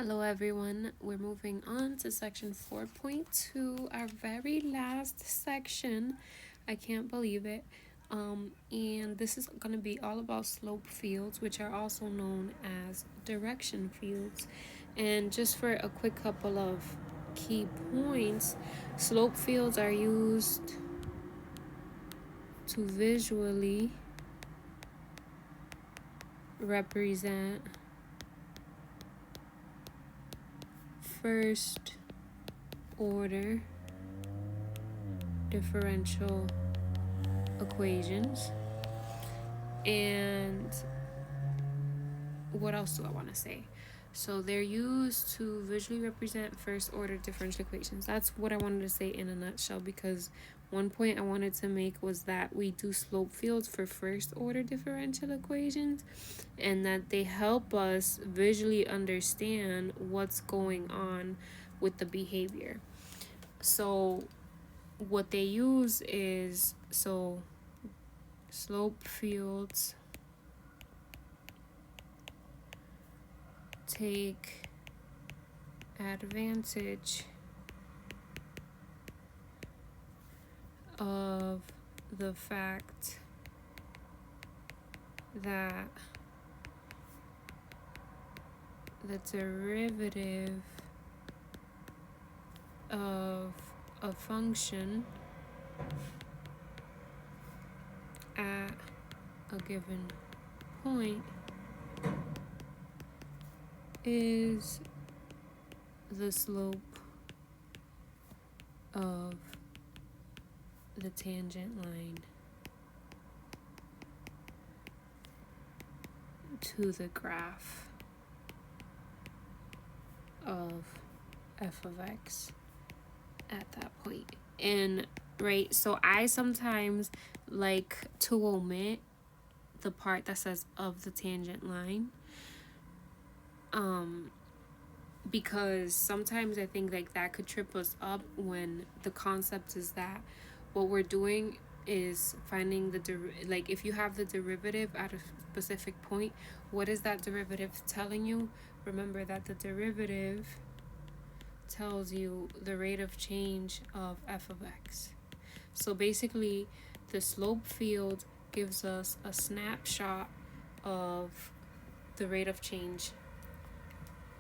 Hello everyone, we're moving on to section 4.2, our very last section. I can't believe it. And this is going to be all about slope fields, which are also known as direction fields. And just for a quick couple of key points, slope fields are used to visually represent first order differential equations. And what else do I want to say? So they're used to visually represent first order differential equations. That's what I wanted to say in a nutshell, because one point I wanted to make was that we do slope fields for first order differential equations, and that they help us visually understand what's going on with the behavior. So what they use is, slope fields take advantage of the fact that the derivative of a function at a given point is the slope of the tangent line to the graph of f of x at that point. And right, so I sometimes like to omit the part that says of the tangent line, because sometimes I think like that could trip us up, when the concept is that what we're doing is finding like if you have the derivative at a specific point, what is that derivative telling you? Remember that the derivative tells you the rate of change of f of x. So basically the slope field gives us a snapshot of the rate of change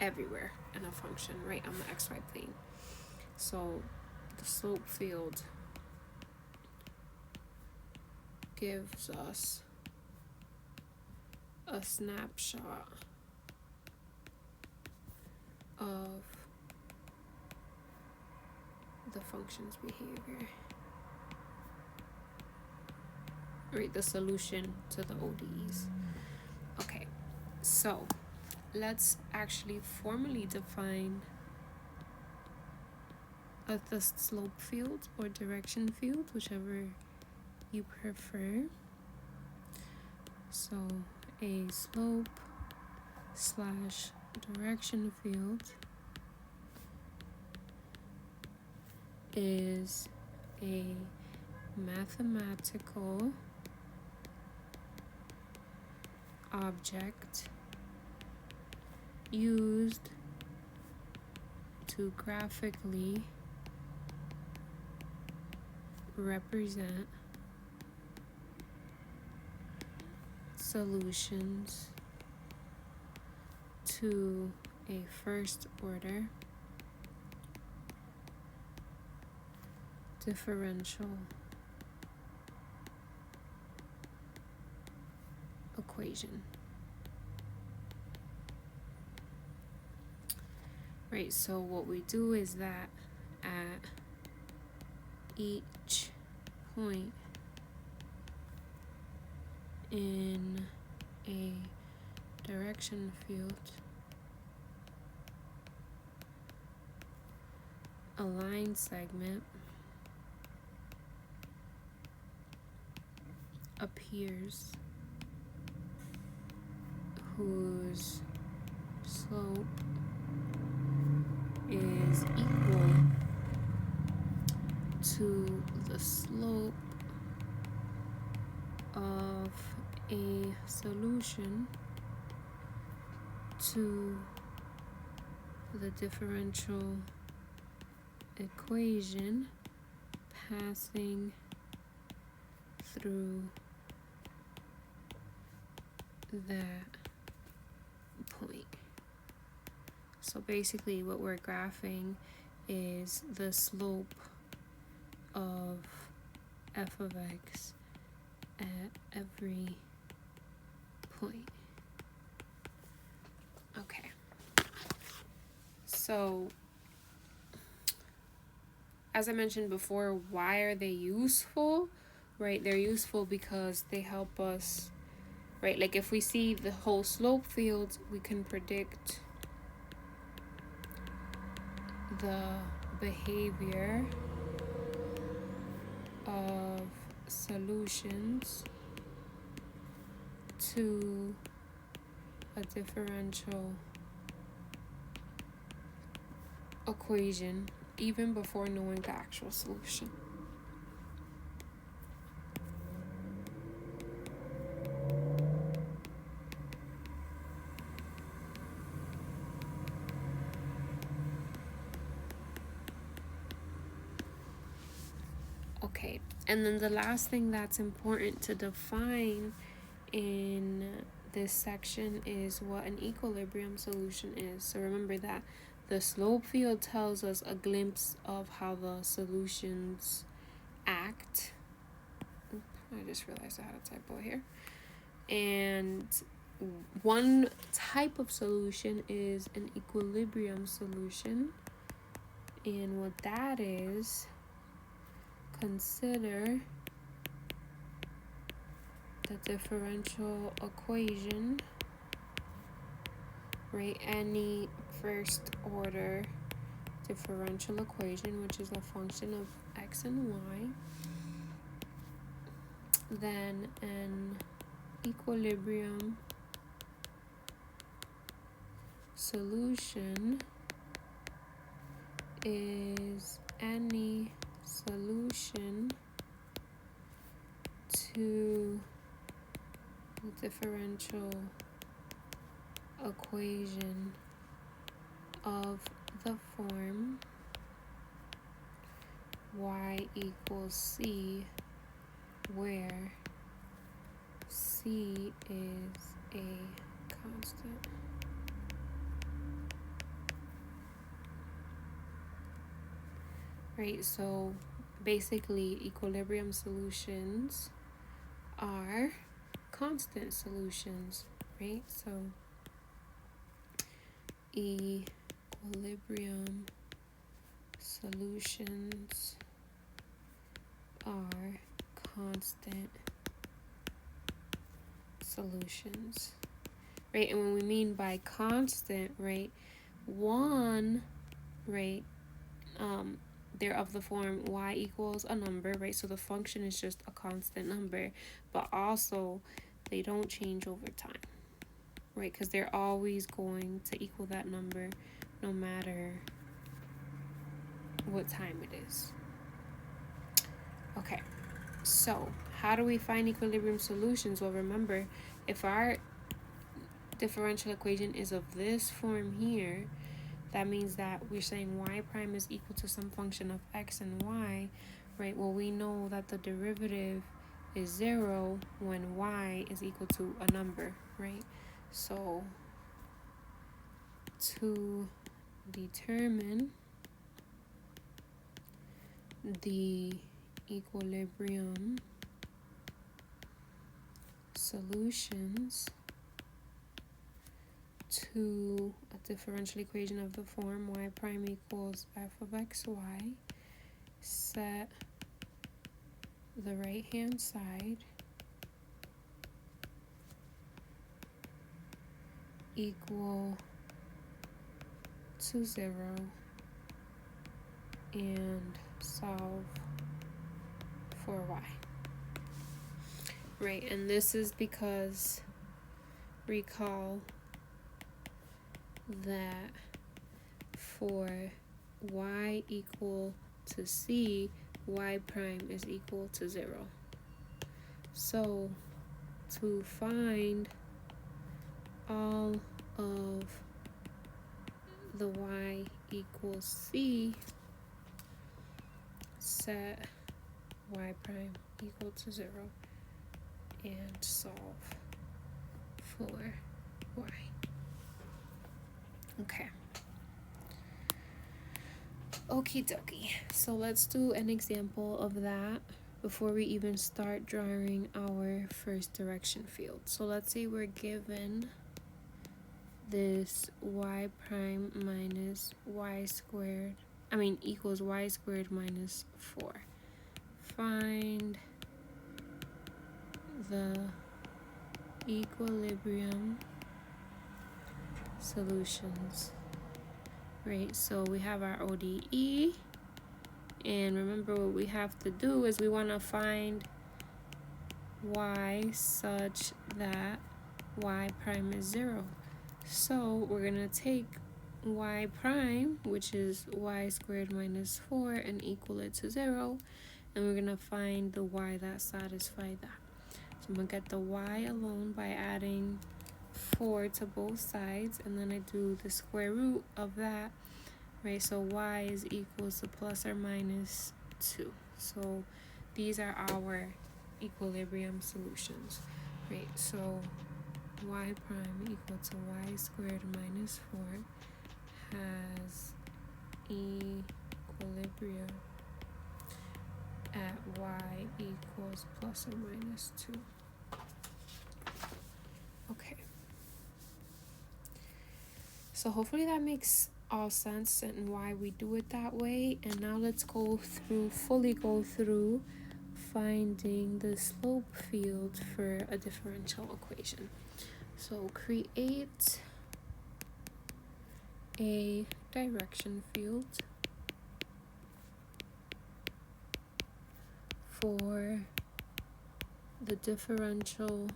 everywhere in a function, right on the xy plane. So the slope field gives us a snapshot of the function's behavior, right? The solution to the ODEs. Okay, so let's actually formally define the slope field or direction field, whichever you prefer. So a slope slash direction field is a mathematical object used to graphically represent solutions to a first order differential equation. Right, so what we do is that at each point in a direction field, a line segment appears whose slope is equal to the slope of a solution to the differential equation passing through that point. So basically what we're graphing is the slope of f of x at every point. Okay. So as I mentioned before, why are they useful? Right, they're useful because they help us, right? Like if we see the whole slope field, we can predict the behavior of solutions to a differential equation even before knowing the actual solution. Okay, and then the last thing that's important to define in this section is what an equilibrium solution is. So remember that the slope field tells us a glimpse of how the solutions act. I just realized I had a typo here. And one type of solution is an equilibrium solution. And what that is, consider the differential equation, right? Any first order differential equation, which is a function of x and y, then an equilibrium solution is any solution to the differential equation of the form y equals c, where c is a constant. Right, so basically equilibrium solutions are constant solutions, right? So equilibrium solutions are constant solutions, right? And when we mean by constant, right, one, right, they're of the form y equals a number, right? So the function is just a constant number, but also they don't change over time, right? Because they're always going to equal that number no matter what time it is. Okay, so how do we find equilibrium solutions? Well, remember, if our differential equation is of this form here, that means that we're saying y prime is equal to some function of x and y, right? Well, we know that the derivative is 0 when y is equal to a number, right? So to determine the equilibrium solutions to a differential equation of the form y prime equals f of xy, set the right hand side equal to 0 and solve for y. Right, and this is because recall that for y equal to c, y prime is equal to 0. So to find all of the y equals c, set y prime equal to 0, and solve for y. Okay. Okie dokie. So let's do an example of that before we even start drawing our first direction field. So let's say we're given this y prime minus y squared, equals y squared minus 4. Find the equilibrium solutions. Right, so we have our ODE, and remember what we have to do is we want to find y such that y prime is 0. So we're going to take y prime, which is y squared minus 4, and equal it to 0, and we're going to find the y that satisfies that. So I'm going to get the y alone by adding 4 to both sides, and then I do the square root of that, right? So y is equals to plus or minus 2. So these are our equilibrium solutions, right? So y prime equal to y squared minus 4 has equilibrium at y equals plus or minus 2. Okay. So hopefully that makes all sense and why we do it that way. And now let's fully go through finding the slope field for a differential equation. So create a direction field for the differential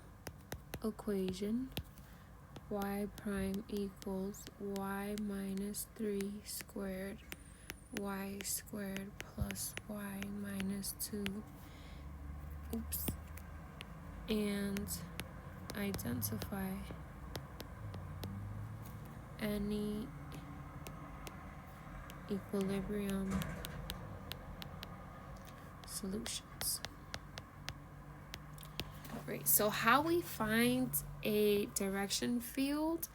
equation y prime equals y minus 3 squared y squared plus y minus 2. And identify any equilibrium solutions. Right, so how we find a direction field,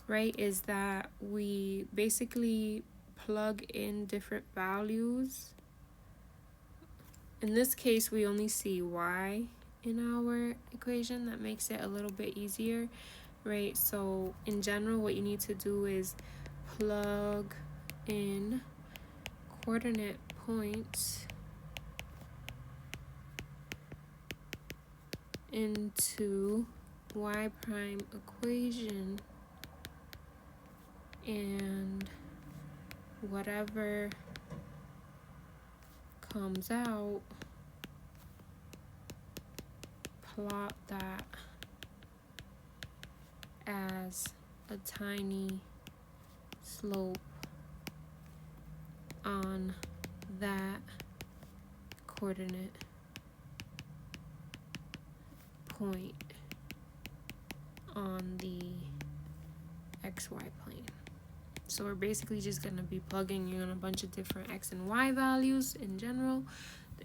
right, is that we basically plug in different values. In this case, we only see y in our equation. That makes it a little bit easier, right? So in general, what you need to do is plug in coordinate points into y prime equation, and whatever comes out, plot that as a tiny slope on that coordinate point on the xy plane. So we're basically just going to be plugging in a bunch of different x and y values in general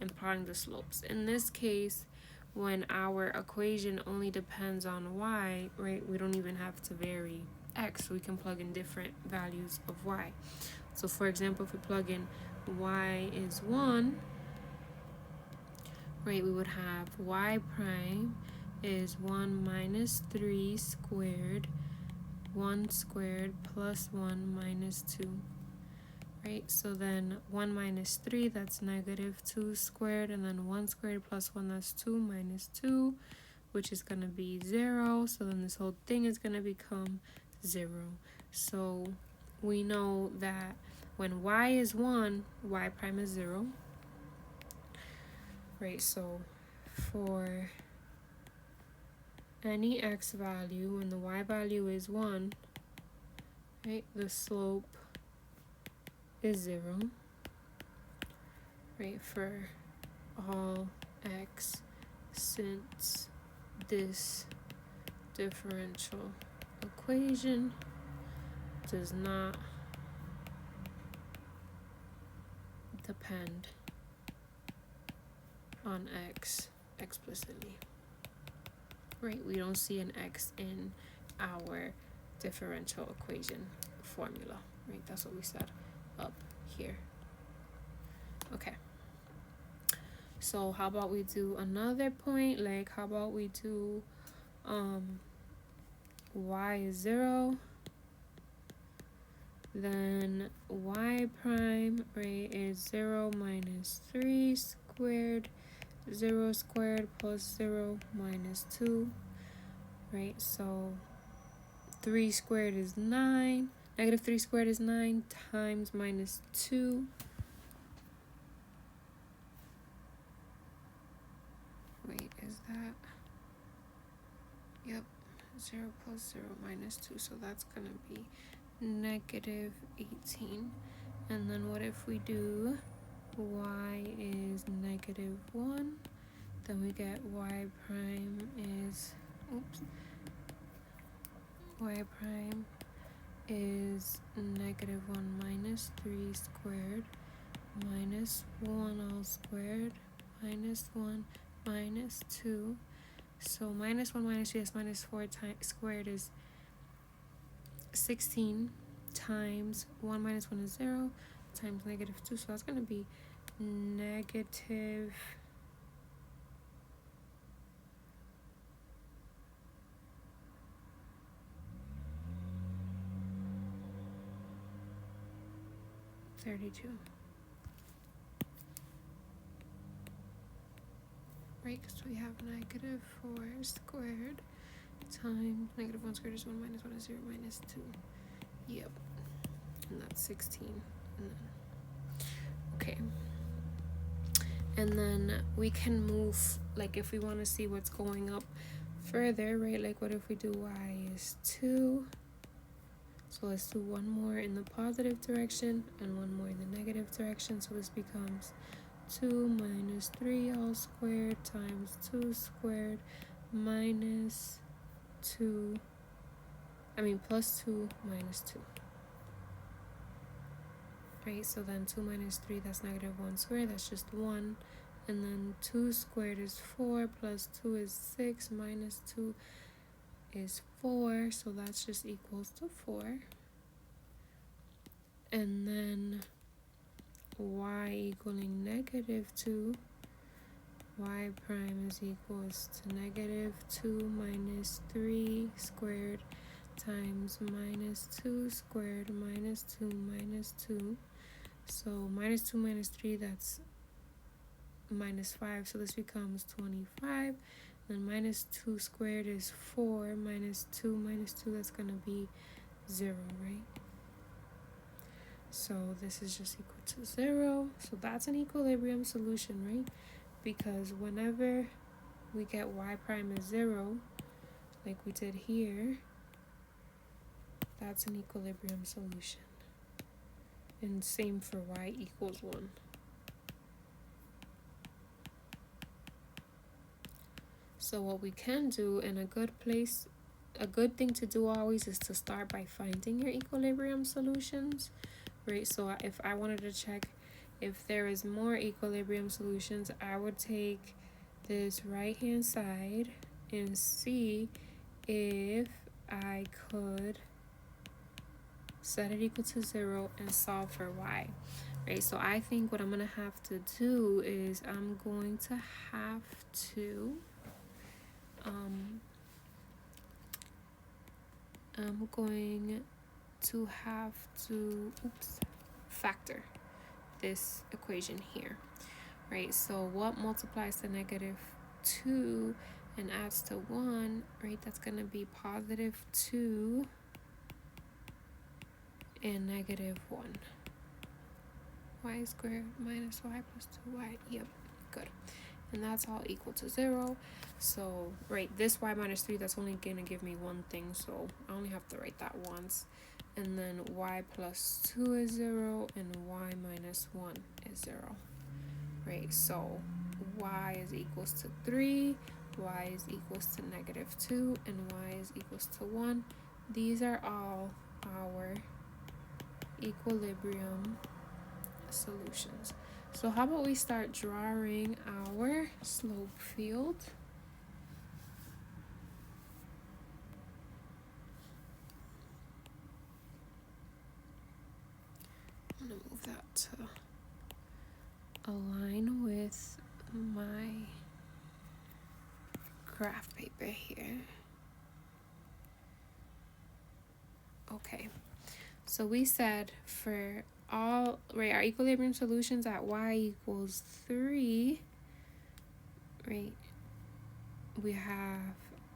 and plotting the slopes. In this case, when our equation only depends on y, right, we don't even have to vary x, so we can plug in different values of y. So for example, if we plug in y is 1, right, we would have y prime is 1 minus 3 squared, 1 squared plus 1 minus 2, right? So then 1 minus 3, that's negative 2 squared, and then 1 squared plus 1, that's 2 minus 2, which is going to be 0. So then this whole thing is going to become 0. So we know that when y is 1, y prime is 0, right? So for any x value, when the y value is 1, right, the slope is 0, right, for all x, since this differential equation does not depend on x explicitly, right? We don't see an x in our differential equation formula, right? That's what we said up here. Okay, so how about we do another point, like how about we do y is 0, then y prime, right, is 0 minus 3 squared, 0 squared plus 0 minus 2, right? So 3 squared is 9, negative 3 squared is 9 times minus 2. Wait, is that? Yep, 0 plus 0 minus 2, so that's gonna be negative 18. And then what if we do y is negative 1, then we get y prime is, y prime is negative 1 minus 3 squared minus 1 all squared minus 1 minus 2. So minus 1 minus 3, that's minus 4 squared is 16 times 1 minus 1 is 0 times negative 2. So that's going to be negative 32. Right, because we have negative 4 squared times negative 1 squared is 1 minus 1 is 0 minus 2. Yep. And that's 16. And then, okay. And then we can move, like if we want to see what's going up further, right? Like what if we do y is 2? So let's do one more in the positive direction and one more in the negative direction. So this becomes 2 minus 3 all squared times 2 squared minus 2, plus 2 minus 2. Right, so then 2 minus 3, that's negative 1 squared, that's just 1. And then 2 squared is 4, plus 2 is 6, minus 2 is 4, so that's just equals to 4. And then y equaling negative 2, y prime is equals to negative 2 minus 3 squared times minus 2 squared minus 2 minus 2. So minus 2 minus 3, that's minus 5, so this becomes 25. Then minus 2 squared is 4, minus 2 minus 2, that's going to be 0, right? So this is just equal to 0. So that's an equilibrium solution, right? Because whenever we get y prime is 0, like we did here, that's an equilibrium solution. And same for y equals 1. So what we can do, and a good thing to do always is to start by finding your equilibrium solutions, right? So if I wanted to check if there is more equilibrium solutions, I would take this right hand side and see if I could set it equal to 0 and solve for y, right? So I think what I'm going to have to do is I'm going to have to factor this equation here, right? So what multiplies to negative 2 and adds to 1, right? That's going to be positive 2 and negative 1. Y squared minus y plus 2y. Yep, good. And that's all equal to 0. So, right, this y minus 3, that's only going to give me one thing, so I only have to write that once. And then y plus 2 is 0, and y minus 1 is 0. Right, so y is equals to 3, y is equals to negative 2, and y is equals to 1. These are all our equilibrium solutions. So how about we start drawing our slope field. I'm gonna move that to align with my graph paper here. Okay, so we said for all, right, our equilibrium solutions at y equals 3, right, we have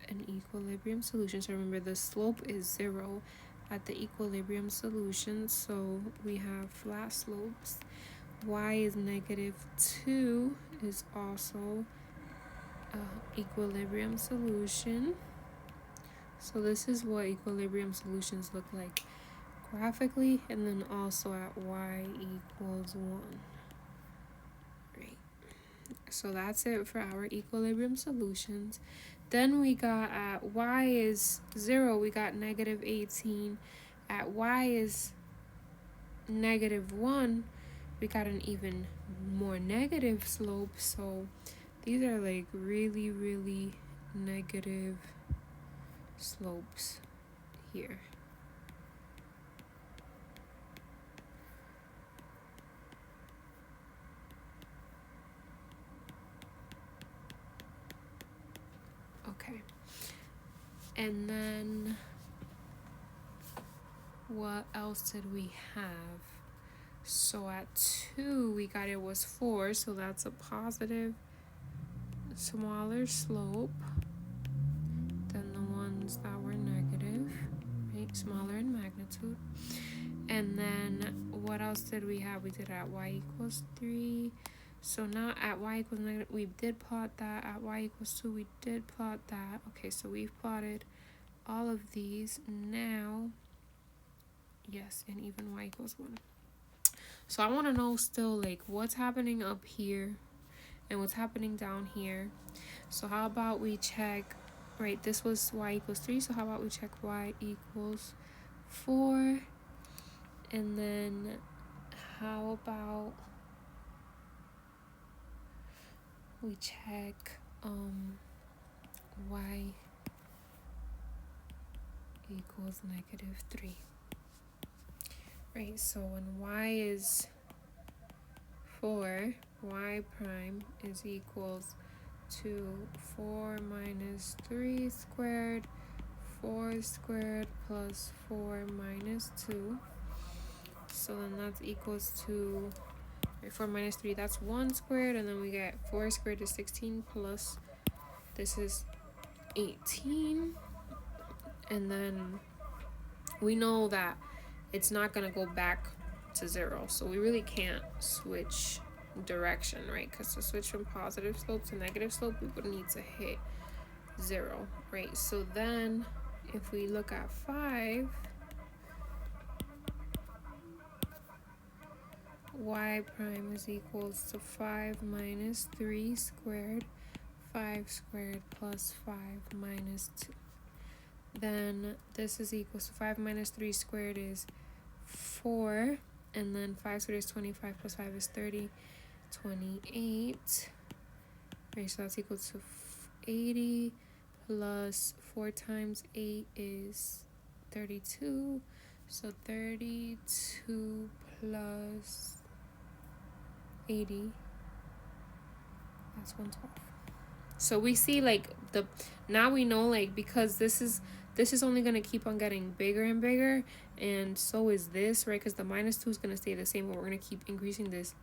an equilibrium solution. So remember, the slope is 0 at the equilibrium solution, so we have flat slopes. Y is -2 is also a equilibrium solution. So this is what equilibrium solutions look like graphically, and then also at y equals 1. Right. So that's it for our equilibrium solutions. Then we got at y is 0, we got -18. At y is -1, we got an even more negative slope. So these are like really, really negative slopes here. Okay. And then what else did we have? So at 2, we got it was 4, so that's a positive smaller slope than the ones that were negative, right? Smaller in magnitude. And then what else did we have? We did at y equals 3. So now at y equals negative, we did plot that. At y equals 2, we did plot that. Okay, so we've plotted all of these. Now, yes, and even y equals 1. So I want to know still, like, what's happening up here and what's happening down here. So how about we check, right, this was y equals 3, so how about we check y equals 4, and then how about we check y equals -3. Right, so when y is 4, y prime is equals to 4 minus 3 squared, 4 squared plus 4 minus 2. So then that's equals to, right, 4 minus 3, that's 1 squared, and then we get 4 squared is 16 plus this is 18. And then we know that it's not going to go back to 0, so we really can't switch direction, right? Because to switch from positive slope to negative slope, we would need to hit 0, right? So then if we look at 5, y prime is equals to 5 minus 3 squared, 5 squared plus 5 minus 2. Then this is equals to 5 minus 3 squared is 4, and then 5 squared is 25 plus 5 is 30, 28. Right, so that's equal to 80 plus 4 times 8 is 32. So 32 plus 80, that's 112. So we see, like, now we know, like, because this is only going to keep on getting bigger and bigger, and so is this, right? Because the -2 is going to stay the same, but we're going to keep increasing this,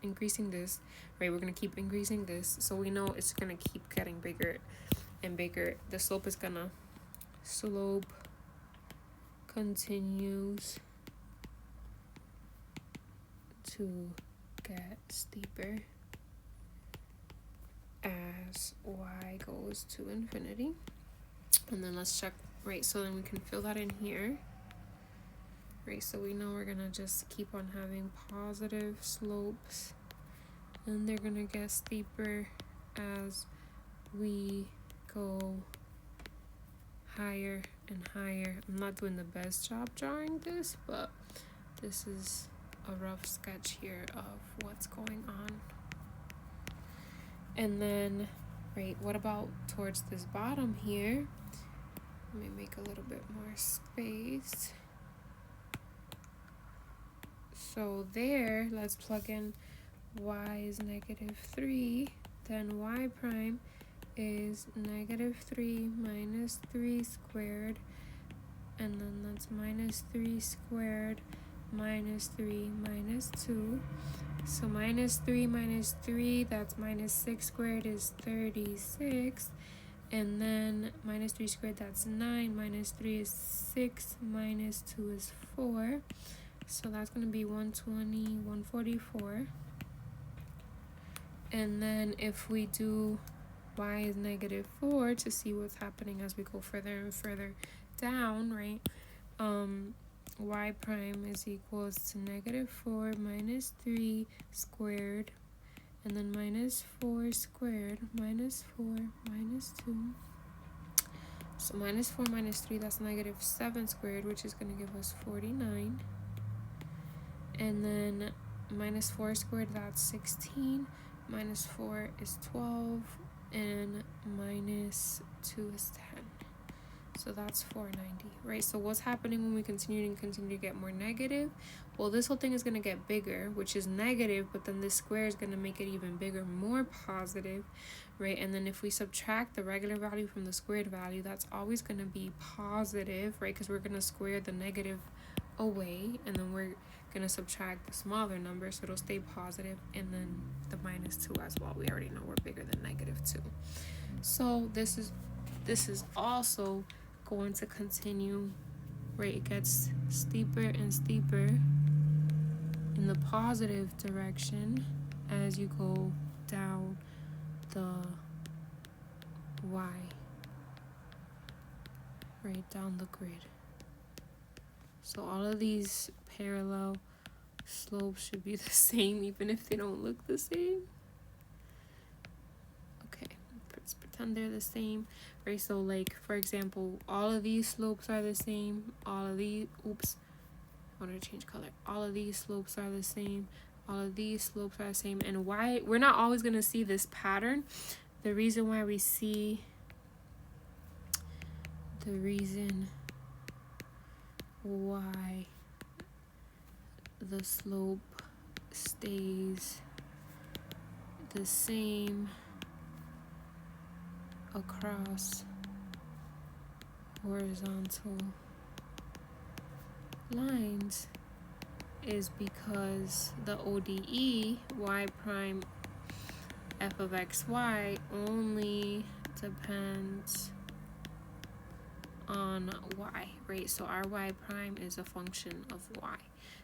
right? We're going to keep increasing this, so we know it's going to keep getting bigger and bigger. The slope is going to, slope continues to get steeper as y goes to infinity. And then let's check, right, so then we can fill that in here, right? So we know we're gonna just keep on having positive slopes, and they're gonna get steeper as we go higher and higher. I'm not doing the best job drawing this, but this is a rough sketch here of what's going on. And then, right, what about towards this bottom here? Let me make a little bit more space. So there, let's plug in y is -3, then y prime is -3 minus 3 squared, and then that's -3 squared minus 3 minus 2. So -3 minus 3, that's -6 squared is 36. And then -3 squared, that's 9. -3 is 6. -2 is 4. So that's going to be 120, 144. And then if we do y is -4 to see what's happening as we go further and further down, right? Y prime is equals to -4 minus 3 squared, and then -4 squared minus 4 minus 2. So -4 minus 3, that's -7 squared, which is going to give us 49. And then -4 squared, that's 16. -4 is 12, and -2 is 10. So that's 490, right? So what's happening when we continue to get more negative? Well, this whole thing is going to get bigger, which is negative, but then this square is going to make it even bigger, more positive, right? And then if we subtract the regular value from the squared value, that's always going to be positive, right? Because we're going to square the negative away, and then we're going to subtract the smaller number, so it'll stay positive, and then the -2 as well. We already know we're bigger than -2. So this is also going to continue, right? It gets steeper and steeper in the positive direction as you go down the y, right, down the grid. So all of these parallel slopes should be the same, even if they don't look the same. Okay, let's pretend they're the same, right? So like, for example, all of these slopes are the same. All of these, oops, I wanted to change color. All of these slopes are the same. All of these slopes are the same. And why we're not always going to see this pattern, the reason why we see, the reason why the slope stays the same across horizontal lines is because the ODE y prime f of xy only depends on y, right? So our y prime is a function of y,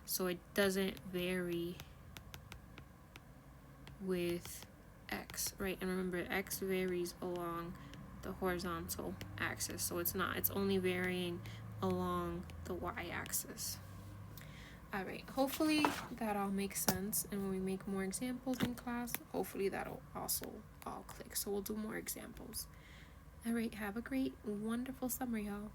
so it doesn't vary with x, right? And remember, x varies along the horizontal axis, so it's only varying along the y-axis. All right, hopefully that all makes sense, and when we make more examples in class, hopefully that'll also all click. So we'll do more examples. All right, have a great, wonderful summer, y'all.